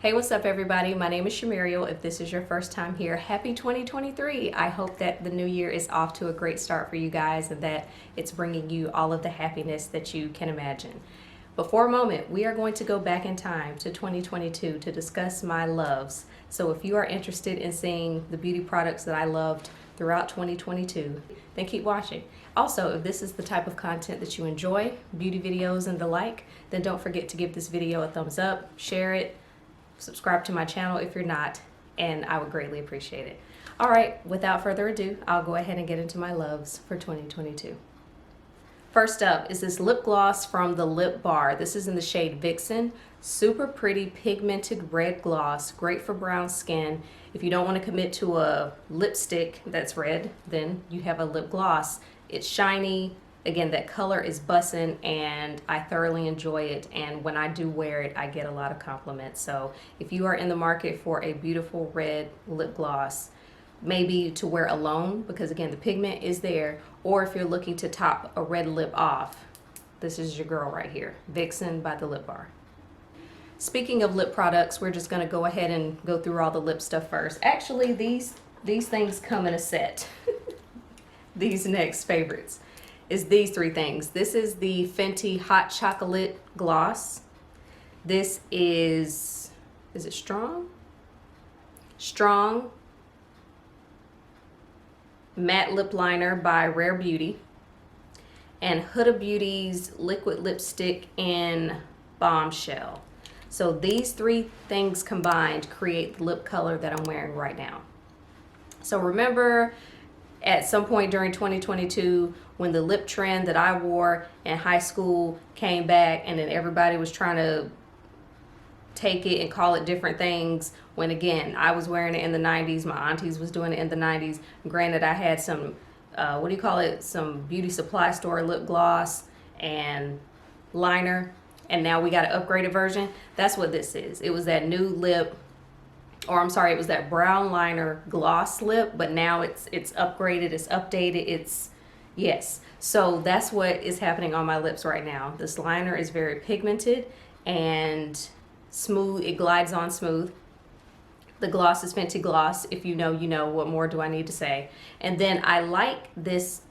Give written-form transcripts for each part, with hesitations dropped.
Hey, what's up everybody? My name is Shamariel. If this is your first time here, happy 2023. I hope that the new year is off to a great start for you guys and that it's bringing you all of the happiness that you can imagine. But for a moment, we are going to go back in time to 2022 to discuss my loves. So if you are interested in seeing the beauty products that I loved throughout 2022, then keep watching. Also, if this is the type of content that you enjoy, beauty videos and the like, then don't forget to give this video a thumbs up, share it, subscribe to my channel if you're not, and I would greatly appreciate it. All right, without further ado, I'll go ahead and get into my loves for 2022. First up is this lip gloss from the Lip Bar. This is in the shade Vixen. Super pretty pigmented red gloss, great for brown skin. If you don't want to commit to a lipstick that's red, then you have a lip gloss. It's shiny. Again, that color is bussin' and I thoroughly enjoy it, and when I do wear it, I get a lot of compliments. So if you are in the market for a beautiful red lip gloss, maybe to wear alone, because again, the pigment is there, or if you're looking to top a red lip off, this is your girl right here, Vixen by the Lip Bar. Speaking of lip products, we're just gonna go ahead and go through all the lip stuff first. Actually, these things come in a set. These next favorites is these three things. This is the Fenty Hot Chocolate Gloss. This is it Strong? Strong Matte Lip Liner by Rare Beauty. And Huda Beauty's Liquid Lipstick in Bombshell. So these three things combined create the lip color that I'm wearing right now. So remember, at some point during 2022, when the lip trend that I wore in high school came back, and then everybody was trying to take it and call it different things, when again, I was wearing it in the 90s, my aunties was doing it in the 90s. Granted, I had some, some beauty supply store lip gloss and liner, and now we got an upgraded version. That's what this is. It was that new lip, or I'm sorry, it was that brown liner gloss lip, but now it's upgraded, it's updated, yes. So that's what is happening on my lips right now. This liner is very pigmented and smooth, it glides on smooth. The gloss is Fenty Gloss. If you know, you know. What more do I need to say? And then I like this,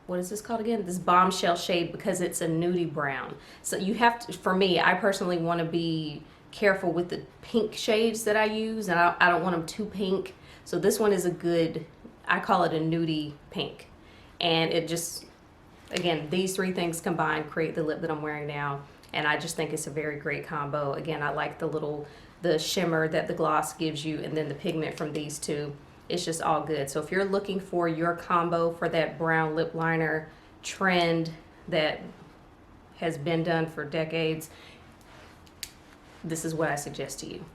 what is this called again? This Bombshell shade, because it's a nudie brown. So you have to, for me, I personally want to be careful with the pink shades that I use, and I don't want them too pink. So this one is a good, I call it a nudie pink. And it just, again, these three things combined create the lip that I'm wearing now, and I just think it's a very great combo. Again, I like the shimmer that the gloss gives you, and then the pigment from these two. It's just all good. So if you're looking for your combo for that brown lip liner trend that has been done for decades, this is what I suggest to you.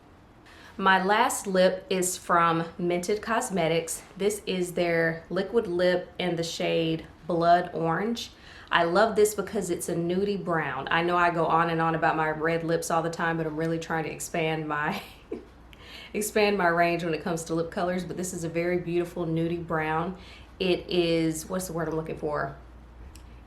My last lip is from Mented Cosmetics. This is their liquid lip in the shade Blood Orange. I love this because it's a nudie brown. I know I go on and on about my red lips all the time, but I'm really trying to expand my expand my range when it comes to lip colors. But this is a very beautiful nudie brown. It is, what's the word I'm looking for?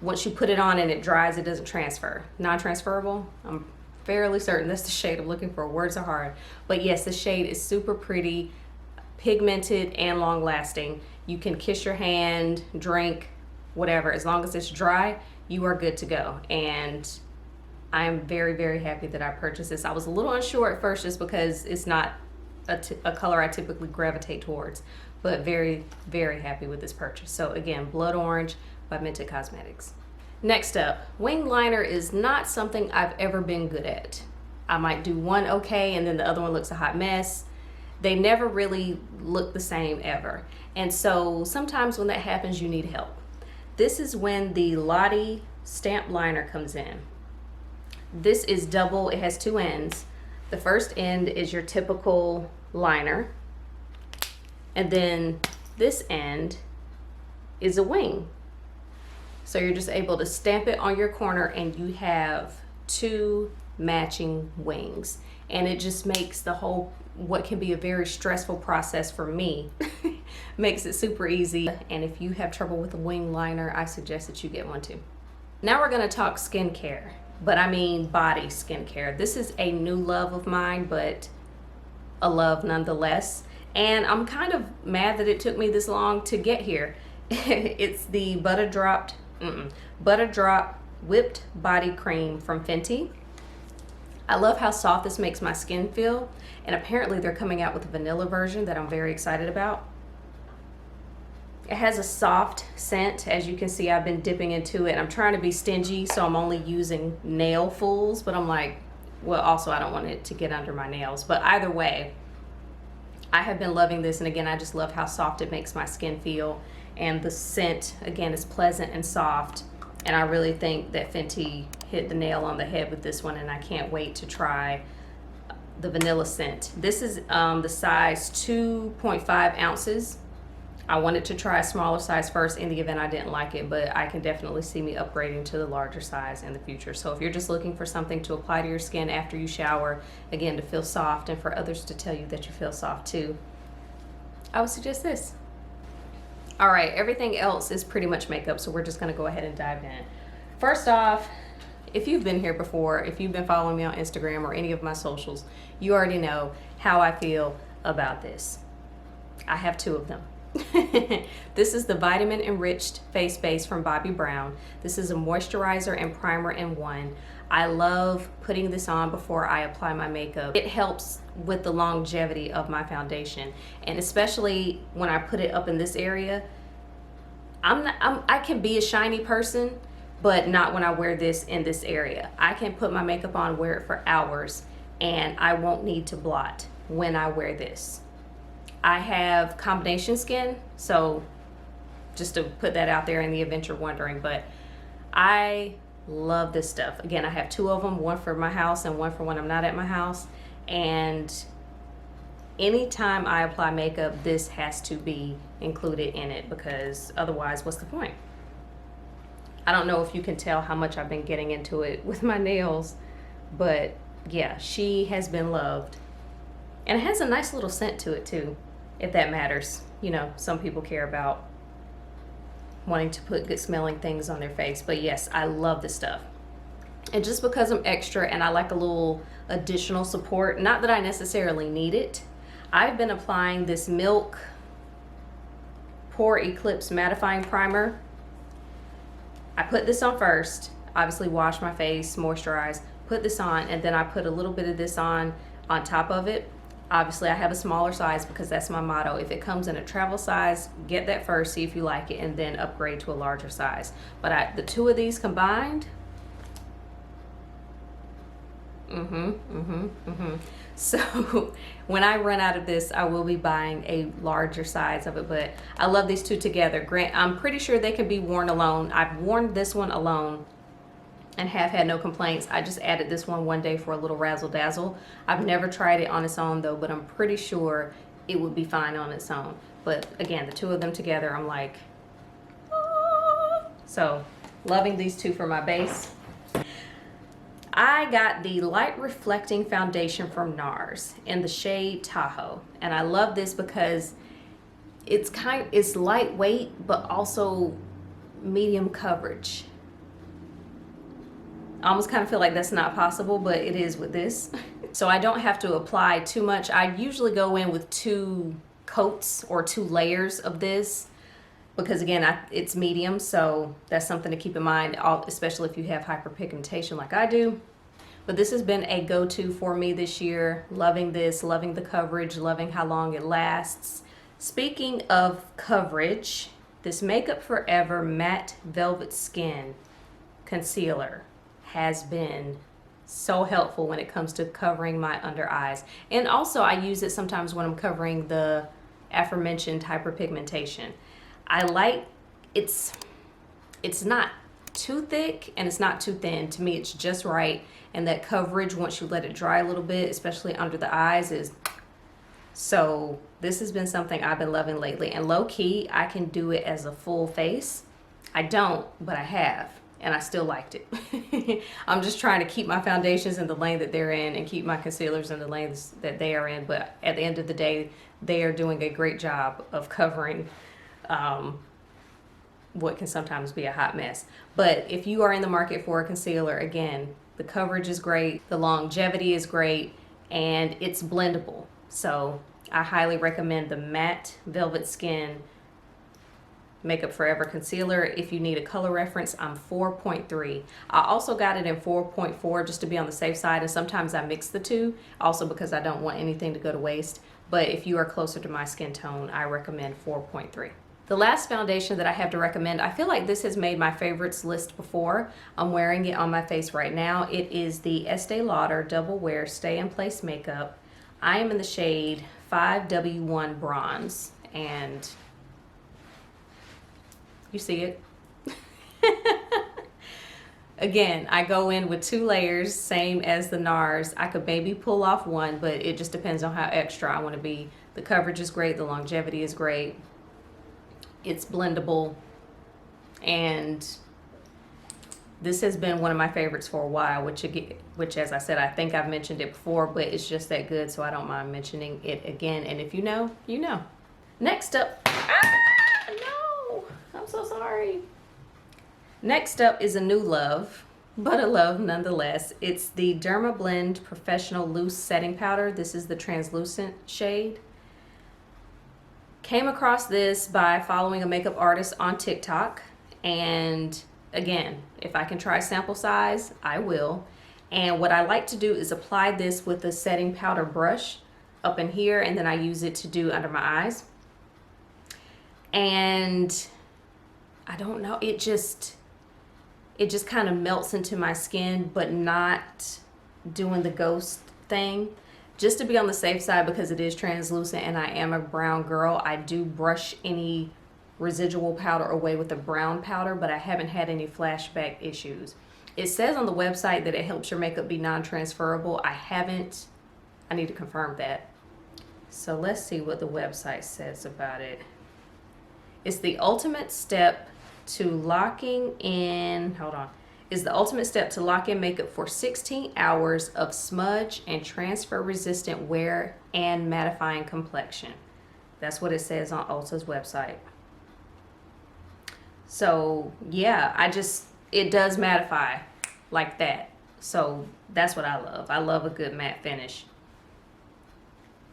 Once you put it on and it dries, it doesn't transfer. Non-transferable. I'm fairly certain that's the shade I'm looking for. Words are hard. But yes, the shade is super pretty, pigmented, and long lasting. You can kiss your hand, drink, whatever. As long as it's dry, you are good to go. And I'm very, very happy that I purchased this. I was a little unsure at first just because it's not a color I typically gravitate towards, but very, very happy with this purchase. So again, Blood Orange by Mented Cosmetics. Next up, wing liner is not something I've ever been good at. I might do one okay, and then the other one looks a hot mess. They never really look the same ever. And so sometimes when that happens, you need help. This is when the Lottie Stamp Liner comes in. This is double, it has two ends. The first end is your typical liner, and then this end is a wing. So you're just able to stamp it on your corner and you have two matching wings. And it just makes the whole, what can be a very stressful process for me, makes it super easy. And if you have trouble with a wing liner, I suggest that you get one too. Now we're gonna talk skincare. but I mean body skincare. This is a new love of mine, but a love nonetheless. And I'm kind of mad that it took me this long to get here. It's the Butter Drop Whipped Body Cream from Fenty. I love how soft this makes my skin feel, and apparently they're coming out with a vanilla version that I'm very excited about. It has a soft scent. As you can see, I've been dipping into it. I'm trying to be stingy, so I'm only using nailfuls, but I'm like, well, also I don't want it to get under my nails. But either way, I have been loving this, and again, I just love how soft it makes my skin feel. And the scent, again, is pleasant and soft. And I really think that Fenty hit the nail on the head with this one, and I can't wait to try the vanilla scent. This is the size 2.5 ounces. I wanted to try a smaller size first in the event I didn't like it, but I can definitely see me upgrading to the larger size in the future. So if you're just looking for something to apply to your skin after you shower, again, to feel soft and for others to tell you that you feel soft too, I would suggest this. All right, everything else is pretty much makeup, so we're just gonna go ahead and dive in. First off, if you've been here before, if you've been following me on Instagram or any of my socials, you already know how I feel about this. I have two of them. This is the Vitamin Enriched Face Base from Bobbi Brown. This is a moisturizer and primer in one. I love putting this on before I apply my makeup. It helps with the longevity of my foundation, and especially when I put it up in this area. I can be a shiny person, but not when I wear this in this area. I can put my makeup on, wear it for hours, and I won't need to blot when I wear this. I have combination skin, so just to put that out there in the event you're wondering, but I love this stuff. Again, I have two of them, one for my house and one for when I'm not at my house. And anytime I apply makeup, this has to be included in it, because otherwise, what's the point? I don't know if you can tell how much I've been getting into it with my nails, but yeah, she has been loved. And it has a nice little scent to it too, if that matters. You know, some people care about wanting to put good smelling things on their face, but yes, I love this stuff. And just because I'm extra and I like a little additional support, not that I necessarily need it, I've been applying this Milk Pore Eclipse Mattifying Primer. I put this on first, obviously wash my face, moisturize, put this on, and then I put a little bit of this on top of it. Obviously, I have a smaller size because that's my motto. If it comes in a travel size, get that first, see if you like it, and then upgrade to a larger size. But the two of these combined, So when I run out of this, I will be buying a larger size of it, but I love these two together. I'm pretty sure they can be worn alone. I've worn this one alone and have had no complaints. I just added this one day for a little razzle dazzle. I've never tried it on its own though, but I'm pretty sure it would be fine on its own. But again, the two of them together, I'm like, ah. So loving these two for my base. I got the Light Reflecting Foundation from NARS in the shade Tahoe, and I love this because it's lightweight but also medium coverage. I almost kind of feel like that's not possible, but it is with this. So I don't have to apply too much. I usually go in with 2 coats or 2 layers of this because again, it's medium, so that's something to keep in mind, especially if you have hyperpigmentation like I do. But this has been a go-to for me this year. Loving this, loving the coverage, loving how long it lasts. Speaking of coverage, this Makeup Forever Matte Velvet Skin Concealer has been so helpful when it comes to covering my under eyes. And also I use it sometimes when I'm covering the aforementioned hyperpigmentation. I like, it's not too thick and it's not too thin. To me, it's just right. And that coverage, once you let it dry a little bit, especially under the eyes, is so this has been something I've been loving lately. And low key, I can do it as a full face. I don't, but I have. And I still liked it. I'm just trying to keep my foundations in the lane that they're in and keep my concealers in the lanes that they are in. But at the end of the day, they are doing a great job of covering what can sometimes be a hot mess. But if you are in the market for a concealer, again, the coverage is great, the longevity is great, and it's blendable. So I highly recommend the Matte Velvet Skin Makeup Forever Concealer. If you need a color reference, I'm 4.3. I also got it in 4.4 just to be on the safe side, and sometimes I mix the two, also because I don't want anything to go to waste. But if you are closer to my skin tone, I recommend 4.3. The last foundation that I have to recommend, I feel like this has made my favorites list before. I'm wearing it on my face right now. It is the Estee Lauder Double Wear Stay in Place Makeup. I am in the shade 5W1 Bronze, and you see it. Again, I go in with 2 layers, same as the NARS. I could maybe pull off one, but it just depends on how extra I want to be. The coverage is great, the longevity is great. It's blendable, and this has been one of my favorites for a while, which as I said, I think I've mentioned it before, but it's just that good, so I don't mind mentioning it again. And if you know, you know. Next up, no, I'm so sorry. Next up is a new love, but a love nonetheless. It's the Dermablend Professional Loose Setting Powder. This is the translucent shade. Came across this by following a makeup artist on TikTok, and again, if I can try sample size, I will. And what I like to do is apply this with a setting powder brush up in here, and then I use it to do under my eyes. And I don't know, it just kind of melts into my skin, but not doing the ghost thing. Just to be on the safe side, because it is translucent and I am a brown girl, I do brush any residual powder away with a brown powder, but I haven't had any flashback issues. It says on the website that it helps your makeup be non-transferable. I need to confirm that. So let's see what the website says about it. It's the ultimate step to locking in, is the ultimate step to lock in makeup for 16 hours of smudge and transfer resistant wear and mattifying complexion. That's what it says on Ulta's website. So yeah, it does mattify like that. So that's what I love. I love a good matte finish.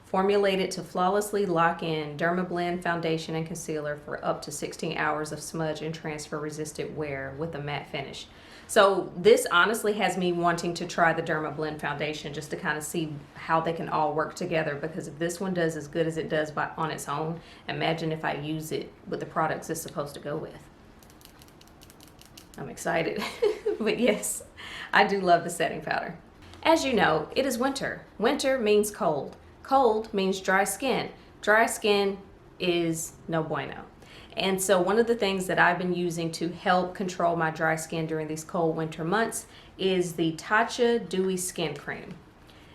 Formulated to flawlessly lock in Dermablend foundation and concealer for up to 16 hours of smudge and transfer resistant wear with a matte finish. So this honestly has me wanting to try the Dermablend foundation just to kind of see how they can all work together, because if this one does as good as it does on its own, imagine if I use it with the products it's supposed to go with. I'm excited. But yes, I do love the setting powder. As you know, it is winter. Winter means cold. Cold means dry skin. Dry skin is no bueno. And so one of the things that I've been using to help control my dry skin during these cold winter months is the Tacha Dewy Skin Cream.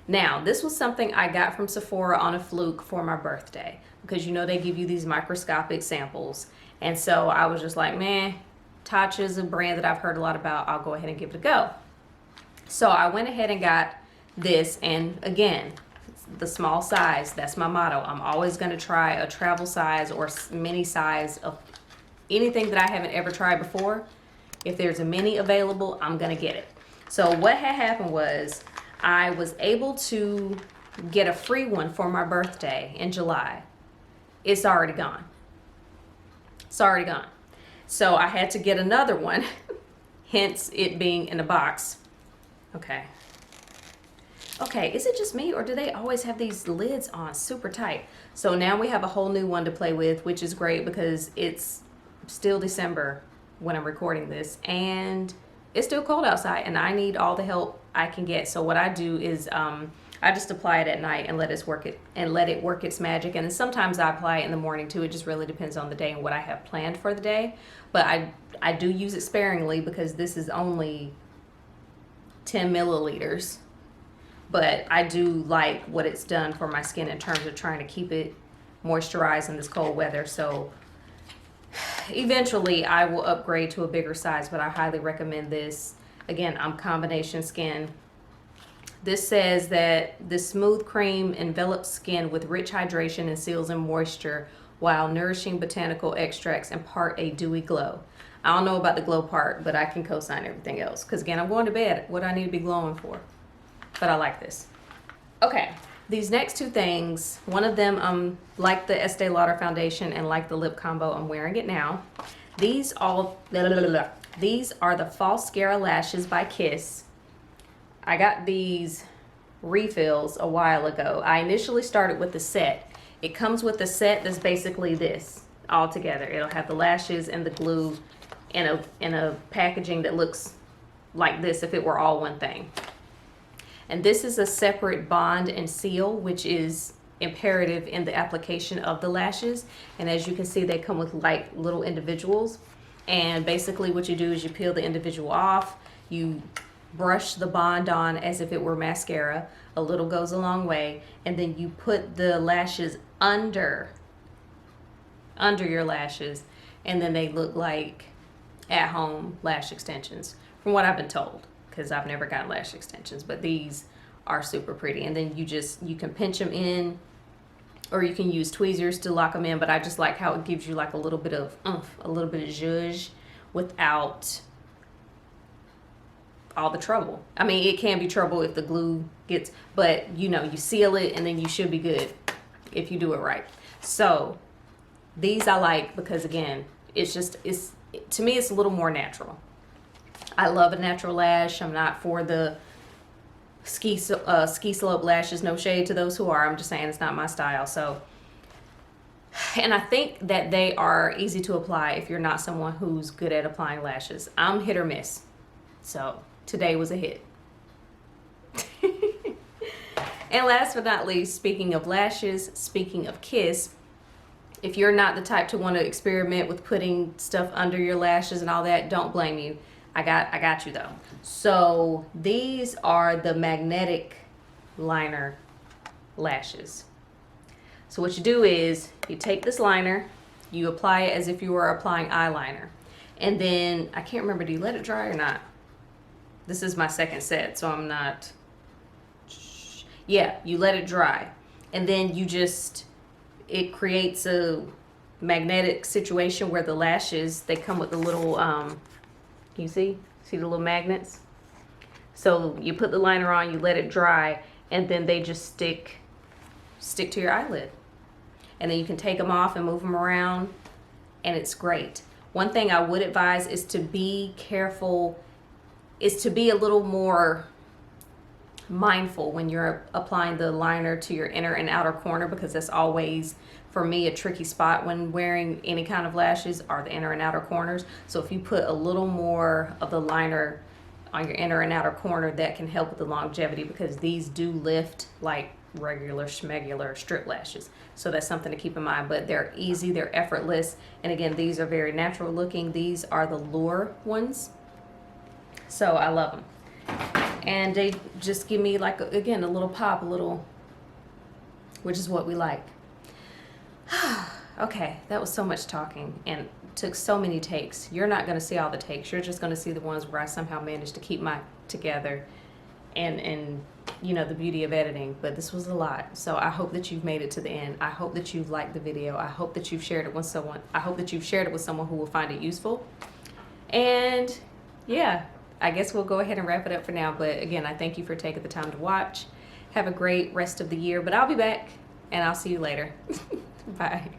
Now, this was something I got from Sephora on a fluke for my birthday, because you know they give you these microscopic samples. And so I was just like, man, Tacha is a brand that I've heard a lot about. I'll go ahead and give it a go. So I went ahead and got this, and again, the small size, that's my motto. I'm always going to try a travel size or mini size of anything that I haven't ever tried before. If there's a mini available, I'm going to get it. So what had happened was I was able to get a free one for my birthday in July. It's already gone. It's already gone. So I had to get another one, hence it being in a box. Okay, is it just me, or do they always have these lids on super tight? So now we have a whole new one to play with, which is great because it's still December when I'm recording this, and it's still cold outside, and I need all the help I can get. So what I do is I just apply it at night and let it work its magic. And then sometimes I apply it in the morning too. It just really depends on the day and what I have planned for the day. But I do use it sparingly because this is only 10 milliliters. But I do like what it's done for my skin in terms of trying to keep it moisturized in this cold weather. So eventually I will upgrade to a bigger size, but I highly recommend this. Again, I'm combination skin. This says that the smooth cream envelops skin with rich hydration and seals in moisture, while nourishing botanical extracts impart a dewy glow. I don't know about the glow part, but I can co-sign everything else. Because again, I'm going to bed. What do I need to be glowing for? But I like this. Okay, These next two things, one of them, like the Estee Lauder foundation and like the lip combo, I'm wearing it now. These are the False Mascara Lashes by Kiss. I got these refills a while ago. I initially started with the set. It comes with a set that's basically this all together. It'll have the lashes and the glue in a packaging that looks like this if it were all one thing. And this is a separate bond and seal, which is imperative in the application of the lashes. And as you can see, they come with like little individuals. And basically what you do is you peel the individual off, you brush the bond on as if it were mascara. A little goes a long way. And then you put the lashes under your lashes, and then they look like at-home lash extensions, from what I've been told, because I've never gotten lash extensions, but these are super pretty. And then you can pinch them in, or you can use tweezers to lock them in, but I just like how it gives you like a little bit of a little bit of zhuzh without all the trouble. I mean, it can be trouble if the glue gets, but you know, you seal it and then you should be good if you do it right. So these I like because, again, to me it's a little more natural. I love a natural lash. I'm not for the ski slope lashes. No shade to those who are. I'm just saying it's not my style. So, and I think that they are easy to apply if you're not someone who's good at applying lashes. I'm hit or miss. So today was a hit. And last but not least, speaking of lashes, speaking of Kiss, if you're not the type to want to experiment with putting stuff under your lashes and all that, don't blame you. I got you though. So these are the magnetic liner lashes. So what you do is you take this liner, you apply it as if you were applying eyeliner. And then, I can't remember, do you let it dry or not? This is my second set, so I'm not, yeah, you let it dry. And then it creates a magnetic situation where the lashes, they come with the little, you see the little magnets? So you put the liner on, you let it dry, and then they just stick to your eyelid. And then you can take them off and move them around, and it's great. One thing I would advise is to be careful, is to be a little more mindful when you're applying the liner to your inner and outer corner, because that's always, for me, a tricky spot when wearing any kind of lashes are the inner and outer corners. So if you put a little more of the liner on your inner and outer corner, that can help with the longevity, because these do lift like regular schmegular strip lashes. So that's something to keep in mind, but they're easy, they're effortless. And again, these are very natural looking. These are the Lure ones. So I love them. And they just give me, like, again, a little pop, which is what we like. Okay, that was so much talking and took so many takes. You're not going to see all the takes. You're just going to see the ones where I somehow managed to keep my together and you know, the beauty of editing. But this was a lot. So I hope that you've made it to the end. I hope that you've liked the video. I hope that you've shared it with someone. I hope that you've shared it with someone who will find it useful. And yeah, I guess we'll go ahead and wrap it up for now. But again, I thank you for taking the time to watch. Have a great rest of the year. But I'll be back, and I'll see you later. Bye.